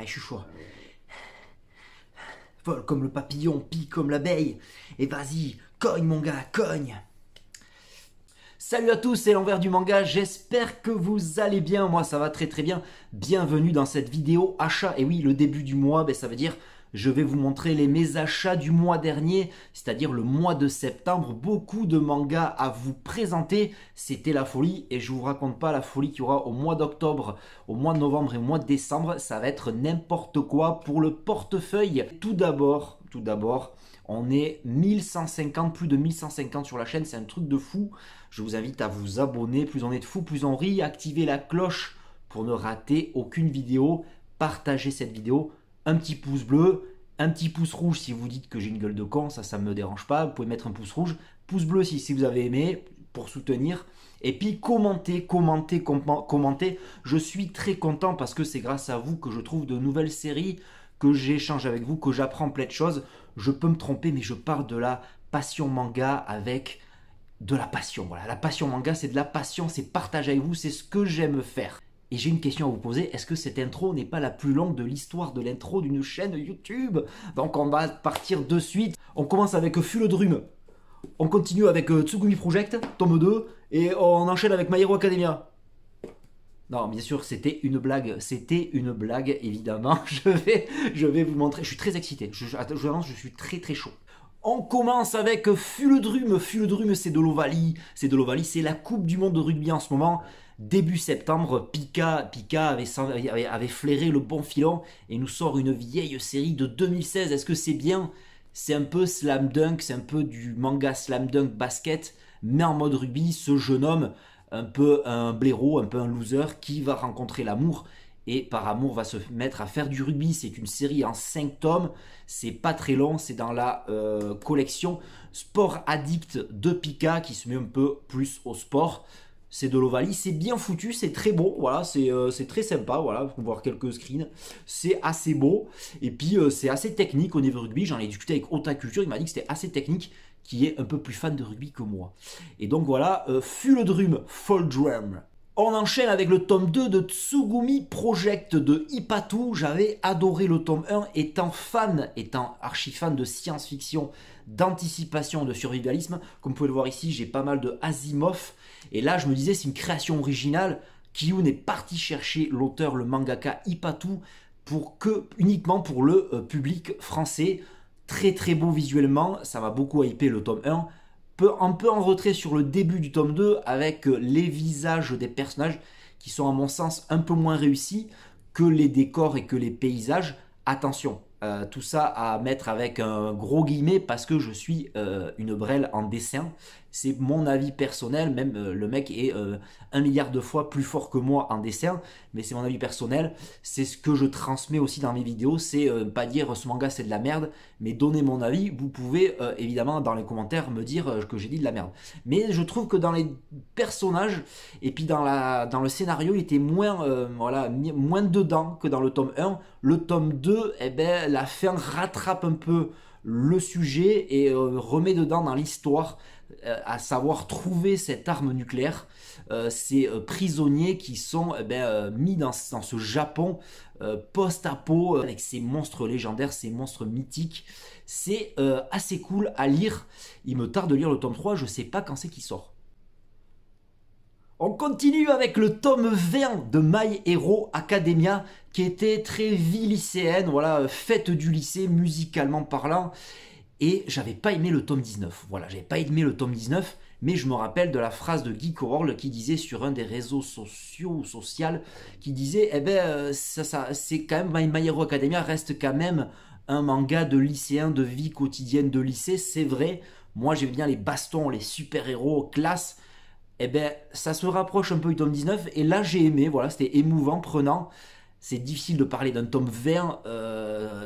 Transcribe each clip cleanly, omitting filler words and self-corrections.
Allez, je suis chaud. Vole comme le papillon, pique comme l'abeille. Et vas-y, cogne mon gars, cogne. Salut à tous, c'est l'envers du manga, j'espère que vous allez bien, moi ça va très très bien. Bienvenue dans cette vidéo achat, et oui, le début du mois, ça veut dire je vais vous montrer mes achats du mois dernier, c'est-à-dire le mois de septembre. Beaucoup de mangas à vous présenter, c'était la folie, et je vous raconte pas la folie qu'il y aura au mois d'octobre, au mois de novembre et au mois de décembre, ça va être n'importe quoi pour le portefeuille. Tout d'abord, on est 1150, plus de 1150 sur la chaîne, c'est un truc de fou. Je vous invite à vous abonner, plus on est de fous, plus on rit. Activez la cloche pour ne rater aucune vidéo. Partagez cette vidéo, un petit pouce bleu, un petit pouce rouge si vous dites que j'ai une gueule de con, ça ne me dérange pas. Vous pouvez mettre un pouce rouge, pouce bleu si vous avez aimé, pour soutenir. Et puis commentez. Je suis très content parce que c'est grâce à vous que je trouve de nouvelles séries, que j'échange avec vous, que j'apprends plein de choses. Je peux me tromper, mais je parle de la passion manga avec de la passion. Voilà, la passion manga, c'est de la passion, c'est partager avec vous, c'est ce que j'aime faire. Et j'ai une question à vous poser, est-ce que cette intro n'est pas la plus longue de l'histoire de l'intro d'une chaîne YouTube? Donc on va partir de suite. On commence avec Fulodrum. On continue avec Tsugumi Project, tome 2, et on enchaîne avec My Hero Academia. Non, bien sûr, c'était une blague, évidemment. Je vais vous montrer, je suis très excité, je suis très très chaud. On commence avec Fulodrum. Fulodrum, c'est de l'Ovalie, c'est la Coupe du Monde de rugby en ce moment. Début septembre, Pika avait flairé le bon filon et nous sort une vieille série de 2016. Est-ce que c'est bien? C'est un peu slam dunk, c'est un peu du manga slam dunk basket, mais en mode rugby. Ce jeune homme, un peu un blaireau, un peu un loser, qui va rencontrer l'amour et par amour va se mettre à faire du rugby. C'est une série en 5 tomes, c'est pas très long, c'est dans la collection Sport Addict de Pika qui se met un peu plus au sport. C'est de l'Ovalie, c'est bien foutu, c'est très beau, voilà, c'est très sympa, voilà, vous pouvez voir quelques screens, c'est assez beau, et puis c'est assez technique au niveau rugby. J'en ai discuté avec Otaculture, il m'a dit que c'était assez technique, qui est un peu plus fan de rugby que moi. Et donc voilà, Fulodrum, Fulldrum. On enchaîne avec le tome 2 de Tsugumi Project de Ipatu. J'avais adoré le tome 1, étant archi fan de science-fiction, d'anticipation, de survivalisme. Comme vous pouvez le voir ici, j'ai pas mal de Asimov. Et là, je me disais, c'est une création originale. Kiyun est parti chercher l'auteur, le mangaka Ipatu, uniquement pour le public français. Très très beau visuellement, ça m'a beaucoup hypé le tome 1. Un peu en retrait sur le début du tome 2 avec les visages des personnages qui sont à mon sens un peu moins réussis que les décors et que les paysages. Attention, tout ça à mettre avec un gros guillemet parce que je suis une brêle en dessin. C'est mon avis personnel, même le mec est 1 milliard de fois plus fort que moi en dessin, mais c'est mon avis personnel. C'est ce que je transmets aussi dans mes vidéos, c'est pas dire ce manga c'est de la merde, mais donner mon avis. Vous pouvez évidemment dans les commentaires me dire que j'ai dit de la merde. Mais je trouve que dans les personnages et puis dans le scénario, il était moins dedans que dans le tome 1. Le tome 2, la fin rattrape un peu le sujet et remet dedans dans l'histoire, à savoir trouver cette arme nucléaire, ces prisonniers qui sont mis dans ce Japon post-apo avec ces monstres légendaires, ces monstres mythiques. C'est assez cool à lire. Il me tarde de lire le tome 3, je sais pas quand c'est qu'il sort. On continue avec le tome 20 de My Hero Academia qui était très vie lycéenne, voilà, fête du lycée musicalement parlant. Et j'avais pas aimé le tome 19. Voilà, j'avais pas aimé le tome 19, mais je me rappelle de la phrase de Geek World qui disait sur un des réseaux sociaux ou social, qui disait c'est quand même My Hero Academia reste quand même un manga de lycéen, de vie quotidienne de lycée. C'est vrai, moi j'aime bien les bastons, les super-héros, classe. Ça se rapproche un peu du tome 19 et là j'ai aimé, voilà, c'était émouvant, prenant. C'est difficile de parler d'un tome 20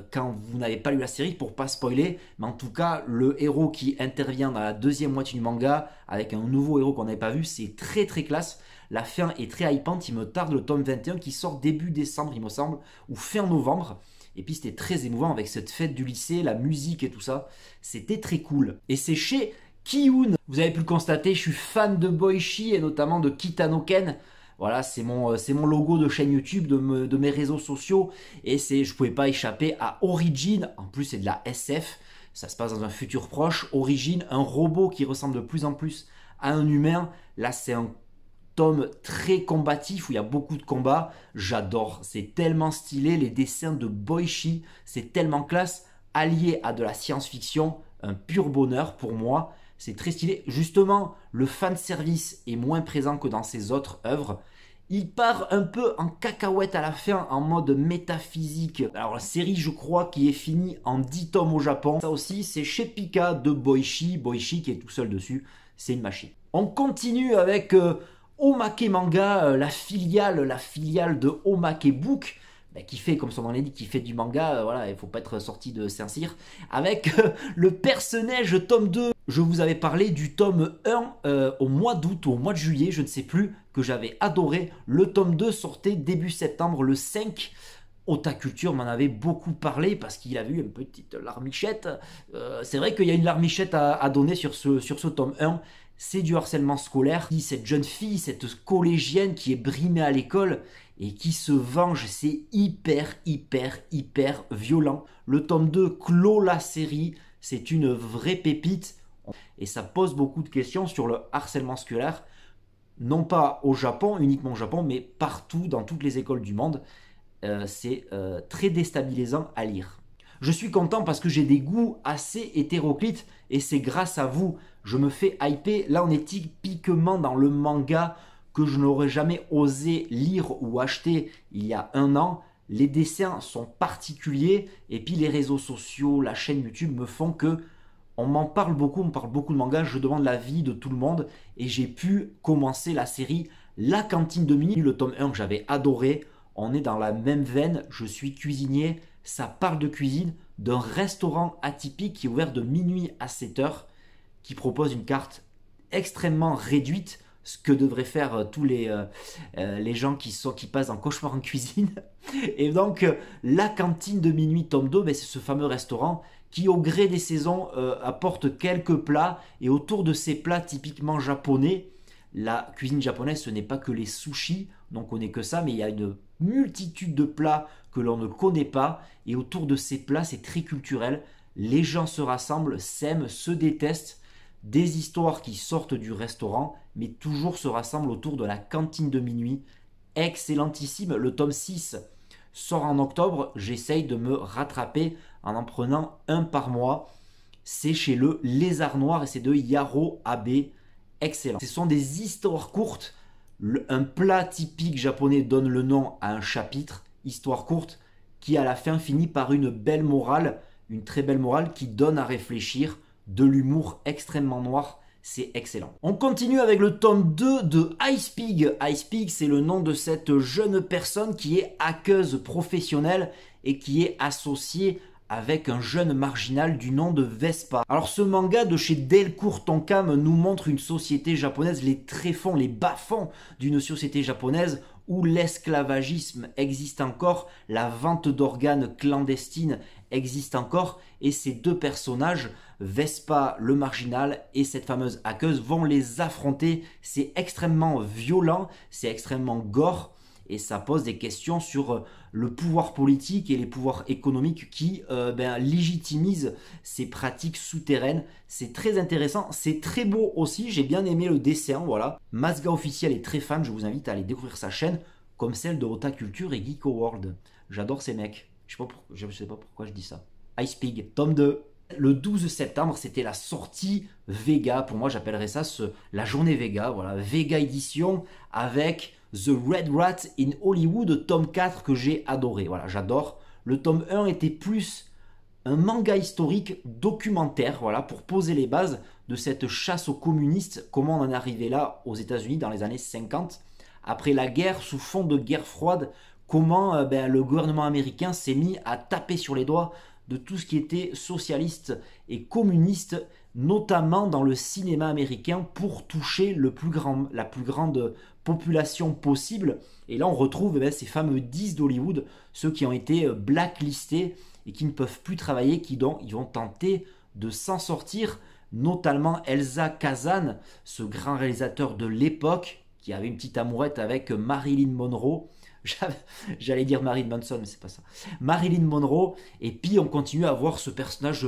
quand vous n'avez pas lu la série pour pas spoiler, mais en tout cas le héros qui intervient dans la deuxième moitié du manga avec un nouveau héros qu'on n'avait pas vu, c'est très très classe. La fin est très hypante, il me tarde le tome 21 qui sort début décembre il me semble, ou fin novembre. Et puis c'était très émouvant avec cette fête du lycée, la musique et tout ça, c'était très cool. Et c'est chez Kiyun. Vous avez pu le constater, je suis fan de Boichi et notamment de Kitano Ken. Voilà, c'est mon logo de chaîne YouTube, de mes réseaux sociaux. Et je pouvais pas échapper à Origin. En plus, c'est de la SF. Ça se passe dans un futur proche. Origin, un robot qui ressemble de plus en plus à un humain. Là, c'est un tome très combatif où il y a beaucoup de combats. J'adore. C'est tellement stylé. Les dessins de Boichi, c'est tellement classe. Allié à de la science-fiction, un pur bonheur pour moi. C'est très stylé. Justement, le fanservice est moins présent que dans ses autres œuvres. Il part un peu en cacahuète à la fin, en mode métaphysique. Alors la série, je crois, qui est finie en 10 tomes au Japon. Ça aussi, c'est chez Pika de Boichi. Boichi qui est tout seul dessus. C'est une machine. On continue avec Omake Manga, la filiale de Omake Book. Qui fait, comme son nom l'indique, qui fait du manga, voilà, il ne faut pas être sorti de Saint-Cyr, avec le personnage tome 2. Je vous avais parlé du tome 1 au mois d'août ou au mois de juillet, je ne sais plus, que j'avais adoré. Le tome 2 sortait début septembre, le 5. Otaculture m'en avait beaucoup parlé parce qu'il avait eu une petite larmichette. C'est vrai qu'il y a une larmichette à donner sur ce tome 1. C'est du harcèlement scolaire. Cette jeune fille, cette collégienne qui est brimée à l'école et qui se venge, c'est hyper violent. Le tome 2 clôt la série, c'est une vraie pépite et ça pose beaucoup de questions sur le harcèlement scolaire, non pas au Japon, uniquement au Japon, mais partout dans toutes les écoles du monde. C'est très déstabilisant à lire. Je suis content parce que j'ai des goûts assez hétéroclites et c'est grâce à vous. Je me fais hyper. Là, on est typiquement dans le manga que je n'aurais jamais osé lire ou acheter il y a un an. Les dessins sont particuliers et puis les réseaux sociaux, la chaîne YouTube me font que on m'en parle beaucoup, on parle beaucoup de manga, je demande l'avis de tout le monde et j'ai pu commencer la série La Cantine de Minuit, le tome 1 que j'avais adoré. On est dans la même veine, je suis cuisinier, ça parle de cuisine, d'un restaurant atypique qui est ouvert de minuit à 7 heures, qui propose une carte extrêmement réduite, ce que devraient faire tous les gens qui passent en cauchemar en cuisine. Et donc, La Cantine de Minuit, tome 2, c'est ce fameux restaurant qui, au gré des saisons, apporte quelques plats. Et autour de ces plats typiquement japonais, la cuisine japonaise, ce n'est pas que les sushis, on ne connaît que ça, mais il y a une multitude de plats que l'on ne connaît pas. Et autour de ces plats, c'est très culturel. Les gens se rassemblent, s'aiment, se détestent. Des histoires qui sortent du restaurant, mais toujours se rassemblent autour de la cantine de minuit. Excellentissime. Le tome 6 sort en octobre. J'essaye de me rattraper en prenant un par mois. C'est chez le Lézard Noir et c'est de Yaro Abe. Excellent. Ce sont des histoires courtes. Un plat typique japonais donne le nom à un chapitre. Histoire courte qui à la fin finit par une belle morale. Une très belle morale qui donne à réfléchir. De l'humour extrêmement noir, c'est excellent. On continue avec le tome 2 de Ice Pig. Ice Pig, c'est le nom de cette jeune personne qui est hackeuse professionnelle et qui est associée avec un jeune marginal du nom de Vespa. Alors ce manga de chez Delcourt Tonkam nous montre une société japonaise, les tréfonds, les bas-fonds d'une société japonaise où l'esclavagisme existe encore, la vente d'organes clandestine existe encore, et ces deux personnages, Vespa le marginal et cette fameuse hackeuse, vont les affronter. C'est extrêmement violent, c'est extrêmement gore, et ça pose des questions sur le pouvoir politique et les pouvoirs économiques qui légitimisent ces pratiques souterraines. C'est très intéressant, c'est très beau aussi, j'ai bien aimé le dessin, voilà. Masga Officiel est très fan, je vous invite à aller découvrir sa chaîne, comme celle de Otaculture et Geeko World. J'adore ces mecs, je sais pas pourquoi je dis ça. Ice Pig, tome 2. Le 12 septembre, c'était la sortie Vega, pour moi j'appellerais ça la journée Vega, voilà, Vega édition avec The Red Rat in Hollywood, tome 4 que j'ai adoré, voilà, j'adore. Le tome 1 était plus un manga historique documentaire, voilà, pour poser les bases de cette chasse aux communistes, comment on en est arrivé là aux États-Unis dans les années 50, après la guerre, sous fond de guerre froide, comment le gouvernement américain s'est mis à taper sur les doigts de tout ce qui était socialiste et communiste, notamment dans le cinéma américain, pour toucher la plus grande population possible. Et là, on retrouve ces fameux 10 d'Hollywood, ceux qui ont été blacklistés et qui ne peuvent plus travailler, ils vont tenter de s'en sortir, notamment Elsa Kazan, ce grand réalisateur de l'époque, qui avait une petite amourette avec Marilyn Monroe. J'allais dire Marilyn Manson, mais c'est pas ça. Marilyn Monroe. Et puis on continue à voir ce personnage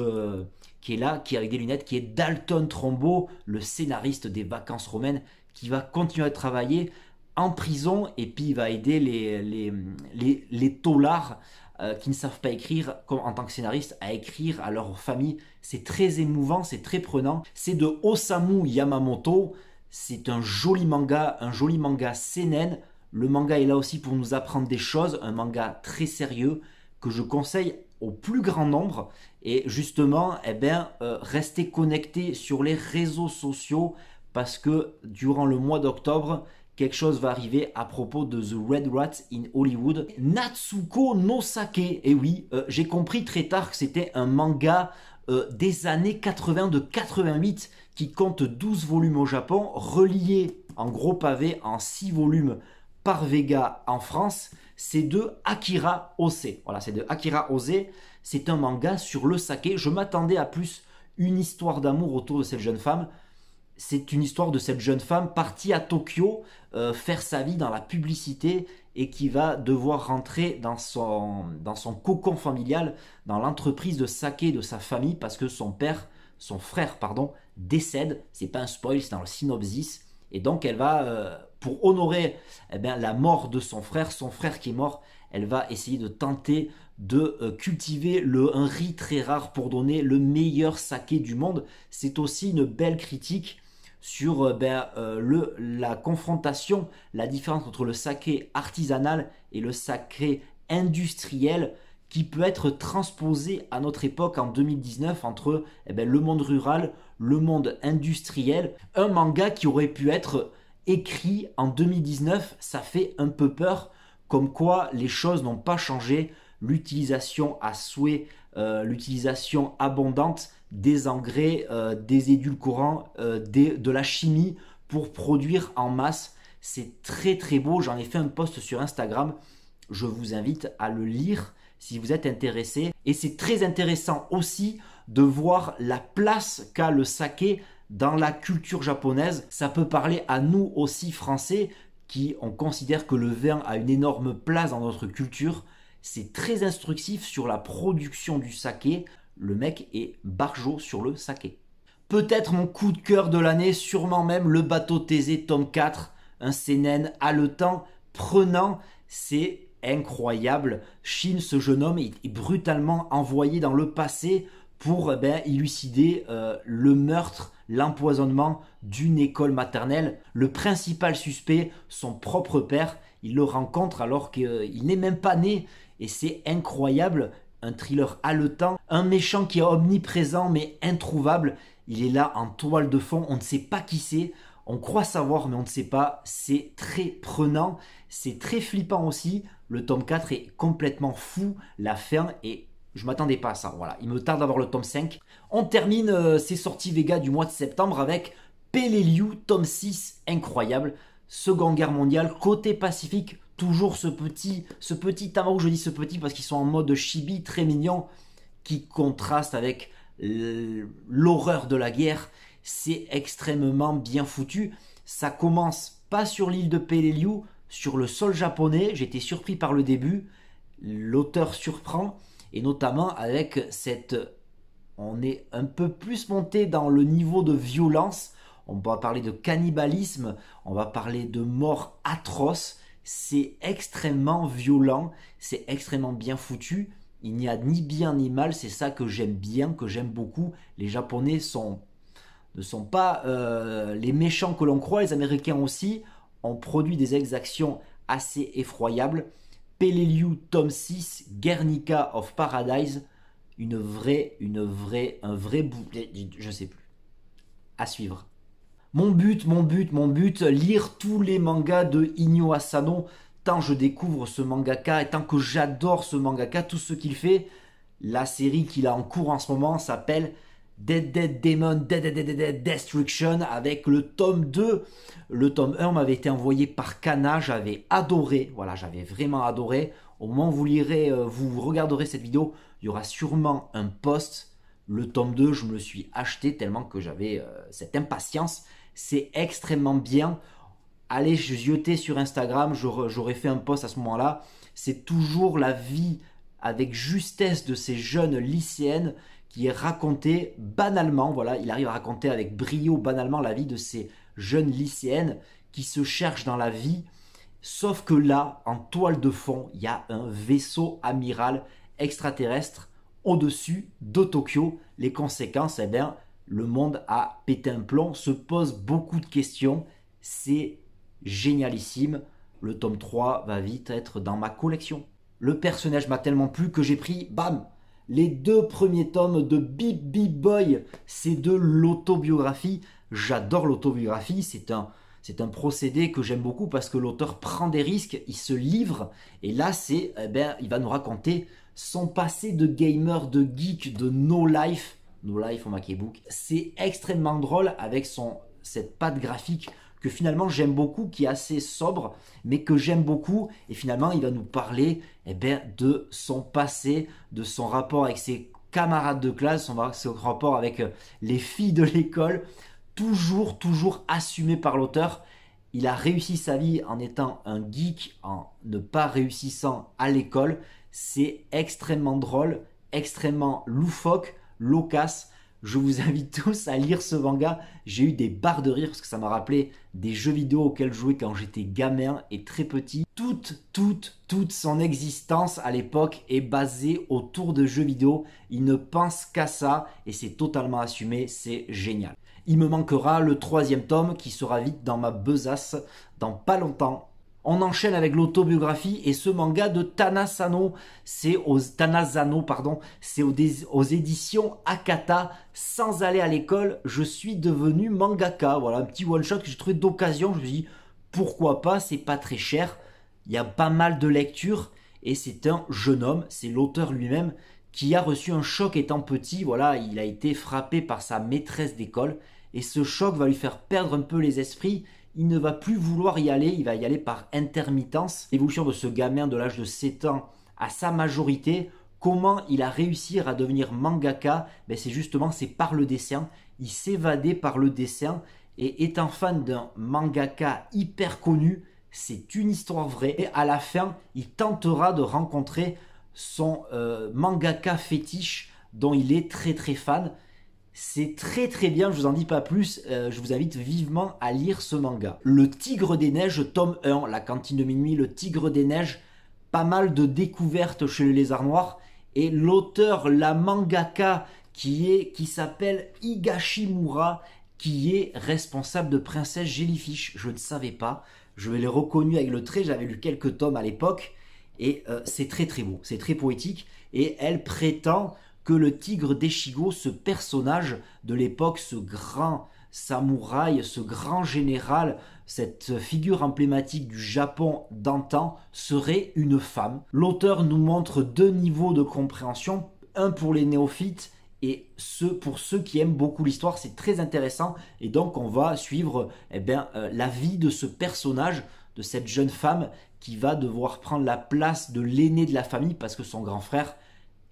qui est là, qui est avec des lunettes, qui est Dalton Trumbo, le scénariste des Vacances romaines, qui va continuer à travailler en prison et puis il va aider les taulards qui ne savent pas écrire, comme en tant que scénariste, à écrire à leur famille. C'est très émouvant, c'est très prenant. C'est de Osamu Yamamoto. C'est un joli manga seinen. Le manga est là aussi pour nous apprendre des choses, un manga très sérieux que je conseille au plus grand nombre. Et justement, restez connectés sur les réseaux sociaux parce que durant le mois d'octobre, quelque chose va arriver à propos de The Red Rat in Hollywood. Natsuko no Sake. Et oui, j'ai compris très tard que c'était un manga des années 80, de 88, qui compte 12 volumes au Japon, relié en gros pavé en 6 volumes par Vega en France. C'est de Akira Ose. Voilà, c'est de Akira Ose. C'est un manga sur le saké. Je m'attendais à plus une histoire d'amour autour de cette jeune femme. C'est une histoire de cette jeune femme partie à Tokyo faire sa vie dans la publicité et qui va devoir rentrer dans son cocon familial, dans l'entreprise de saké de sa famille parce que son frère, décède. C'est pas un spoil, c'est dans le synopsis. Et donc elle va, pour honorer la mort de son frère qui est mort, elle va essayer de tenter de cultiver un riz très rare pour donner le meilleur saké du monde. C'est aussi une belle critique sur la confrontation, la différence entre le saké artisanal et le saké industriel qui peut être transposé à notre époque en 2019 entre le monde rural, le monde industriel. Un manga qui aurait pu être écrit en 2019, ça fait un peu peur, comme quoi les choses n'ont pas changé. L'utilisation à souhait, l'utilisation abondante des engrais, des édulcorants, de la chimie pour produire en masse. C'est très très beau, j'en ai fait un post sur Instagram, je vous invite à le lire si vous êtes intéressé. Et c'est très intéressant aussi de voir la place qu'a le saké dans la culture japonaise. Ça peut parler à nous aussi français qui on considère que le vin a une énorme place dans notre culture. C'est très instructif sur la production du saké. Le mec est barjo sur le saké. Peut-être mon coup de cœur de l'année, sûrement même le bateau Thésée tome 4, un seinen haletant, prenant, c'est incroyable. Shin, ce jeune homme, est brutalement envoyé dans le passé pour élucider le meurtre, l'empoisonnement d'une école maternelle. Le principal suspect, son propre père, il le rencontre alors qu'il n'est même pas né. Et c'est incroyable, un thriller haletant, un méchant qui est omniprésent mais introuvable. Il est là en toile de fond, on ne sait pas qui c'est, on croit savoir mais on ne sait pas. C'est très prenant, c'est très flippant aussi. Le tome 4 est complètement fou, la fin est... Je ne m'attendais pas à ça, voilà. Il me tarde d'avoir le tome 5. On termine ces sorties Vega du mois de septembre avec Peleliu, tome 6, incroyable. Seconde Guerre mondiale, côté Pacifique, toujours ce petit Tamaru, je dis ce petit parce qu'ils sont en mode chibi, très mignon, qui contraste avec l'horreur de la guerre. C'est extrêmement bien foutu. Ça commence pas sur l'île de Peleliu, sur le sol japonais. J'étais surpris par le début. L'auteur surprend, et notamment avec cette... On est un peu plus monté dans le niveau de violence. On va parler de cannibalisme, on va parler de morts atroces. C'est extrêmement violent, c'est extrêmement bien foutu. Il n'y a ni bien ni mal, c'est ça que j'aime bien, que j'aime beaucoup. Les Japonais ne sont pas les méchants que l'on croit, les Américains aussi. On produit des exactions assez effroyables. Peleliu, tome 6, Guernica of Paradise. Un vrai je sais plus. À suivre. Mon but, lire tous les mangas de Inyo Asano, tant je découvre ce mangaka et tant que j'adore ce mangaka, tout ce qu'il fait. La série qu'il a en cours en ce moment s'appelle Dead Demon Dead Destruction avec le tome 2. Le tome 1 m'avait été envoyé par Kana, j'avais adoré, voilà, j'avais vraiment adoré. Au moment où vous regarderez cette vidéo, il y aura sûrement un post. Le tome 2, je me le suis acheté tellement que j'avais cette impatience. C'est extrêmement bien. allez jeter sur Instagram, j'aurais fait un post à ce moment-là. C'est toujours la vie avec justesse de ces jeunes lycéennes qui est racontée banalement. Voilà, il arrive à raconter avec brio banalement la vie de ces jeunes lycéennes qui se cherchent dans la vie. Sauf que là, en toile de fond, il y a un vaisseau amiral extraterrestre au-dessus de Tokyo. Les conséquences, eh bien, le monde a pété un plomb, se pose beaucoup de questions. C'est génialissime. Le tome 3 va vite être dans ma collection. Le personnage m'a tellement plu que j'ai pris, bam, les 2 premiers tomes de Bip Bip Boy. C'est de l'autobiographie. J'adore l'autobiographie. C'est un procédé que j'aime beaucoup parce que l'auteur prend des risques, il se livre. Et là, il va nous raconter son passé de gamer, de geek, de no life au MacBook. C'est extrêmement drôle avec cette patte graphique que finalement j'aime beaucoup, qui est assez sobre, mais que j'aime beaucoup. Et finalement, il va nous parler de son passé, de son rapport avec ses camarades de classe, son rapport avec les filles de l'école, toujours assumé par l'auteur. Il a réussi sa vie en étant un geek, en ne pas réussissant à l'école. C'est extrêmement drôle, extrêmement loufoque, loquace. Je vous invite tous à lire ce manga. J'ai eu des barres de rire parce que ça m'a rappelé des jeux vidéo auxquels je jouais quand j'étais gamin et très petit. Toute son existence à l'époque est basée autour de jeux vidéo. Il ne pense qu'à ça et c'est totalement assumé, c'est génial. Il me manquera le 3e tome qui sera vite dans ma besace dans pas longtemps. On enchaîne avec l'autobiographie et ce manga de Tanazano, c'est aux éditions Akata. Sans aller à l'école, je suis devenu mangaka. Voilà, un petit one-shot que j'ai trouvé d'occasion. Je me suis dit, pourquoi pas, c'est pas très cher. Il y a pas mal de lectures et c'est un jeune homme, c'est l'auteur lui-même qui a reçu un choc étant petit. Voilà, il a été frappé par sa maîtresse d'école et ce choc va lui faire perdre un peu les esprits. Il ne va plus vouloir y aller, il va y aller par intermittence. L'évolution de ce gamin de l'âge de 7 ans à sa majorité, comment il a réussi à devenir mangaka, c'est par le dessin. Il s'évadait par le dessin et étant fan d'un mangaka hyper connu, c'est une histoire vraie. Et à la fin, il tentera de rencontrer son mangaka fétiche dont il est très fan. C'est très bien, je vous en dis pas plus, je vous invite vivement à lire ce manga. Le Tigre des Neiges, tome 1, la cantine de minuit, le Tigre des Neiges, pas mal de découvertes chez le Lézard Noir. Et l'auteur, la mangaka, qui s'appelle Higashimura, qui est responsable de Princesse Jellyfish. Je ne savais pas, je l'ai reconnu avec le trait, j'avais lu quelques tomes à l'époque. Et c'est très beau, c'est très poétique. Et elle prétend que le tigre d'Echigo, ce personnage de l'époque, ce grand samouraï, ce grand général, cette figure emblématique du Japon d'antan, serait une femme. L'auteur nous montre 2 niveaux de compréhension, un pour les néophytes et pour ceux qui aiment beaucoup l'histoire. C'est très intéressant et donc on va suivre la vie de ce personnage, de cette jeune femme qui va devoir prendre la place de l'aîné de la famille parce que son grand frère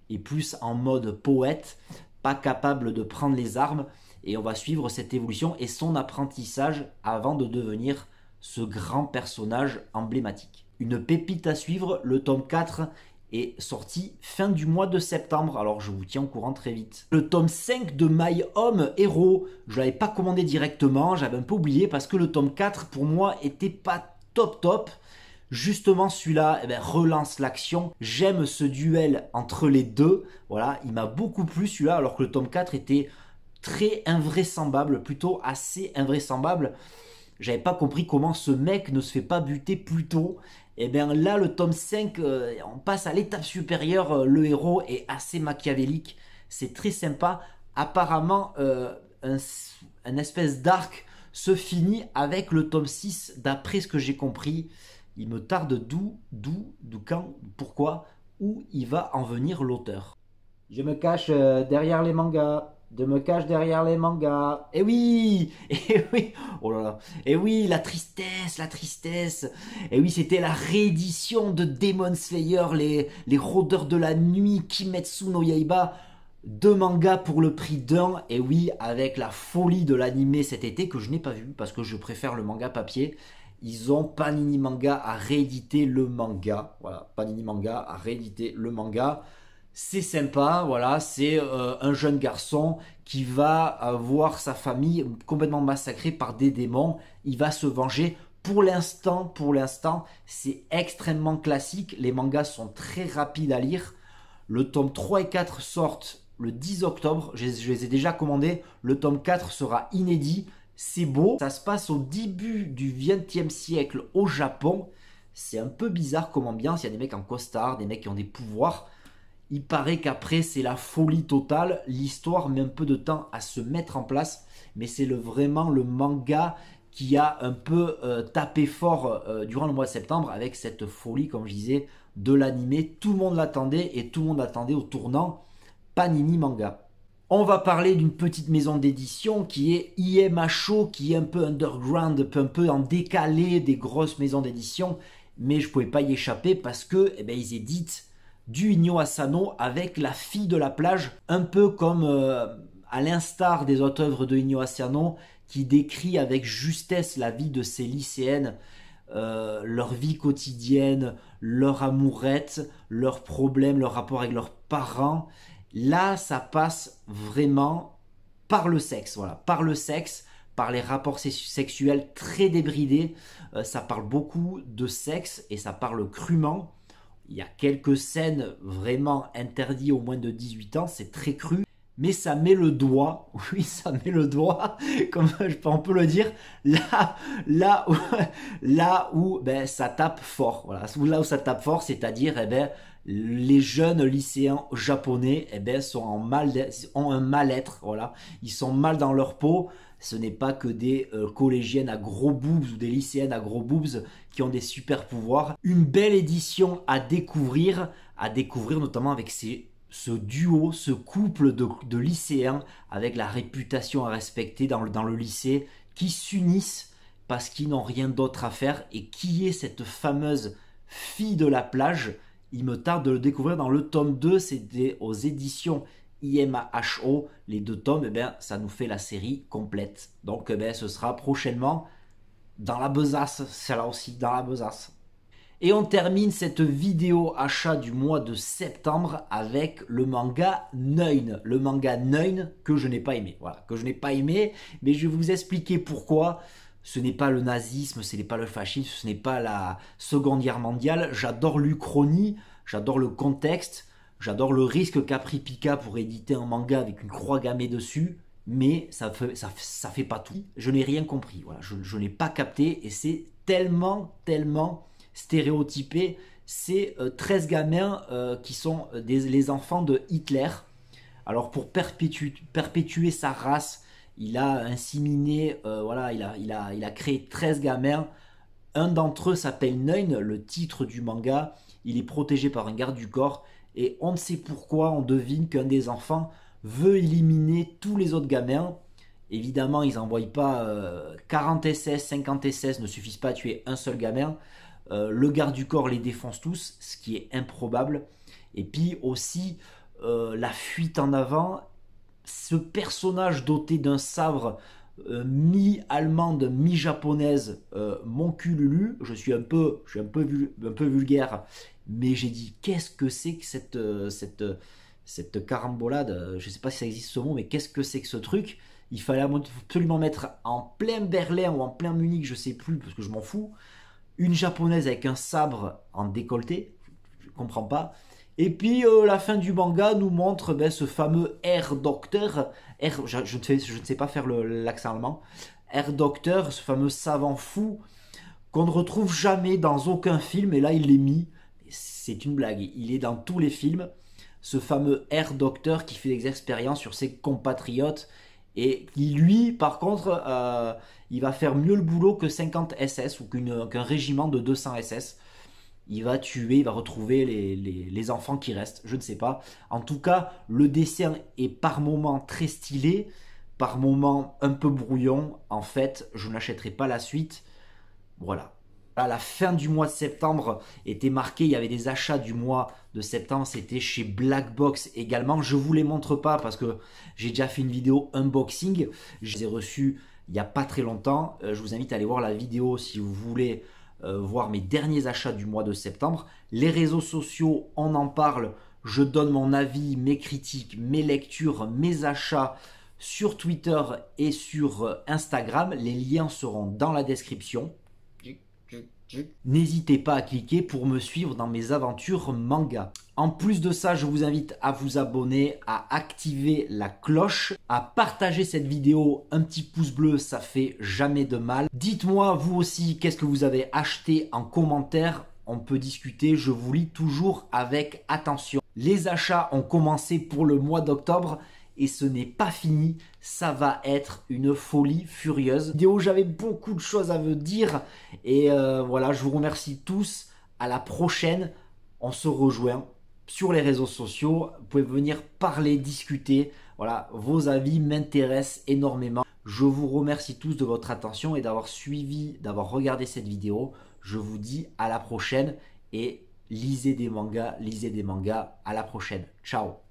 est plus en mode poète, pas capable de prendre les armes, et on va suivre cette évolution et son apprentissage avant de devenir ce grand personnage emblématique. Une pépite à suivre, le tome 4 est sorti fin du mois de septembre, alors je vous tiens au courant très vite. Le tome 5 de My Home Hero, je ne l'avais pas commandé directement, j'avais un peu oublié parce que le tome 4 pour moi était pas top. Justement, celui-là relance l'action. J'aime ce duel entre les deux. Voilà, il m'a beaucoup plu celui-là, alors que le tome 4 était très invraisemblable, plutôt assez invraisemblable. J'avais pas compris comment ce mec ne se fait pas buter plus tôt. Et bien là, le tome 5, on passe à l'étape supérieure. Le héros est assez machiavélique. C'est très sympa. Apparemment, un espèce d'arc se finit avec le tome 6, d'après ce que j'ai compris. Il me tarde quand, pourquoi, où il va en venir l'auteur. Je me cache derrière les mangas. Eh oui, oh là là. Eh oui, la tristesse. Eh oui, c'était la réédition de Demon Slayer, les rôdeurs de la nuit, Kimetsu no Yaiba. 2 mangas pour le prix d'un. Et oui, avec la folie de l'animé cet été que je n'ai pas vu parce que je préfère le manga papier. Panini Manga a réédité le manga. Voilà, Panini Manga a réédité le manga. C'est sympa, voilà, c'est un jeune garçon qui va voir sa famille complètement massacrée par des démons. Il va se venger. Pour l'instant, c'est extrêmement classique. Les mangas sont très rapides à lire. Le tome 3 et 4 sortent le 10 octobre. Je les ai déjà commandés. Le tome 4 sera inédit. C'est beau. Ça se passe au début du XXe siècle au Japon. C'est un peu bizarre comme ambiance. Il y a des mecs en costard, des mecs qui ont des pouvoirs. Il paraît qu'après, c'est la folie totale. L'histoire met un peu de temps à se mettre en place. Mais c'est vraiment le manga qui a un peu tapé fort durant le mois de septembre avec cette folie, comme je disais, de l'animé. Tout le monde l'attendait et tout le monde attendait au tournant Panini Manga. On va parler d'une petite maison d'édition qui est IMHO, qui est un peu underground, un peu en décalé des grosses maisons d'édition. Mais je ne pouvais pas y échapper parce que ils éditent du Inyo Asano avec La fille de la plage, un peu comme à l'instar des autres œuvres de Inyo Asano, qui décrit avec justesse la vie de ces lycéennes, leur vie quotidienne, leur amourette, leurs problèmes, leur rapport avec leurs parents. Là, ça passe vraiment par le sexe, voilà, par le sexe, par les rapports sexuels très débridés. Ça parle beaucoup de sexe et ça parle crûment. Il y a quelques scènes vraiment interdites aux moins de 18 ans, c'est très cru. Mais ça met le doigt, oui, ça met le doigt, comme on peut le dire, là où ça tape fort. Voilà, là où ça tape fort, c'est-à-dire les jeunes lycéens japonais ont un mal-être. Voilà, ils sont mal dans leur peau. Ce n'est pas que des collégiennes à gros boobs ou des lycéennes à gros boobs qui ont des super pouvoirs. Une belle édition à découvrir notamment avec ce duo, ce couple de lycéens avec la réputation à respecter dans le lycée, qui s'unissent parce qu'ils n'ont rien d'autre à faire. Et qui est cette fameuse fille de la plage? Il me tarde de le découvrir dans le tome 2, c'était aux éditions IMHO, les 2 tomes, ça nous fait la série complète. Donc ce sera prochainement dans la besace, celle-là aussi, dans la besace. Et on termine cette vidéo achat du mois de septembre avec le manga Neun. Le manga Neun que je n'ai pas aimé. Voilà, que je n'ai pas aimé, mais je vais vous expliquer pourquoi. Ce n'est pas le nazisme, ce n'est pas le fascisme, ce n'est pas la Seconde Guerre mondiale. J'adore l'Uchronie, j'adore le contexte, j'adore le risque qu'a pris Pika pour éditer un manga avec une croix gammée dessus. Mais ça fait pas tout. Je n'ai rien compris. Voilà, je n'ai pas capté et c'est tellement stéréotypé. C'est 13 gamins qui sont les enfants de Hitler. Alors pour perpétuer sa race, il a inséminé, voilà, il a créé 13 gamins. Un d'entre eux s'appelle Neun, le titre du manga. Il est protégé par un garde du corps. Et on ne sait pourquoi, on devine qu'un des enfants veut éliminer tous les autres gamins. Évidemment, ils n'envoient pas 40 SS, 50 SS ne suffisent pas à tuer un seul gamin. Le garde du corps les défonce tous, ce qui est improbable. Et puis aussi, la fuite en avant. Ce personnage doté d'un sabre mi-allemande, mi-japonaise, mon cul Lulu, je suis un peu vulgaire, mais j'ai dit qu'est-ce que c'est que cette carambolade, je ne sais pas si ça existe ce mot, mais qu'est-ce que c'est que ce truc? Il fallait absolument mettre en plein Berlin ou en plein Munich, je ne sais plus, parce que je m'en fous, une japonaise avec un sabre en décolleté, je ne comprends pas. Et puis la fin du manga nous montre ce fameux Herr Docteur, je ne sais pas faire l'accent allemand, Herr Docteur, ce fameux savant fou qu'on ne retrouve jamais dans aucun film, et là il l'est mis, c'est une blague, il est dans tous les films, ce fameux Herr Docteur qui fait des expériences sur ses compatriotes, et qui lui par contre il va faire mieux le boulot que 50 SS ou qu'un régiment de 200 SS. Il va tuer, il va retrouver les enfants qui restent, je ne sais pas. En tout cas, le dessin est par moments très stylé, par moments un peu brouillon. En fait, je n'achèterai pas la suite. Voilà. À la fin du mois de septembre était marqué, il y avait des achats du mois de septembre, c'était chez Black Box également. Je ne vous les montre pas parce que j'ai déjà fait une vidéo unboxing. Je les ai reçus il n'y a pas très longtemps. Je vous invite à aller voir la vidéo si vous voulez voir mes derniers achats du mois de septembre. Les réseaux sociaux, on en parle. Je donne mon avis, mes critiques, mes lectures, mes achats sur Twitter et sur Instagram. Les liens seront dans la description. N'hésitez pas à cliquer pour me suivre dans mes aventures manga. En plus de ça, je vous invite à vous abonner, à activer la cloche, à partager cette vidéo, un petit pouce bleu, ça fait jamais de mal. Dites-moi vous aussi qu'est-ce que vous avez acheté en commentaire, on peut discuter, je vous lis toujours avec attention. Les achats ont commencé pour le mois d'octobre et ce n'est pas fini, ça va être une folie furieuse. Vidéo, j'avais beaucoup de choses à vous dire et voilà, je vous remercie tous. À la prochaine, on se rejoint sur les réseaux sociaux. Vous pouvez venir parler, discuter. Voilà, vos avis m'intéressent énormément. Je vous remercie tous de votre attention et d'avoir suivi, d'avoir regardé cette vidéo. Je vous dis à la prochaine et lisez des mangas. À la prochaine. Ciao.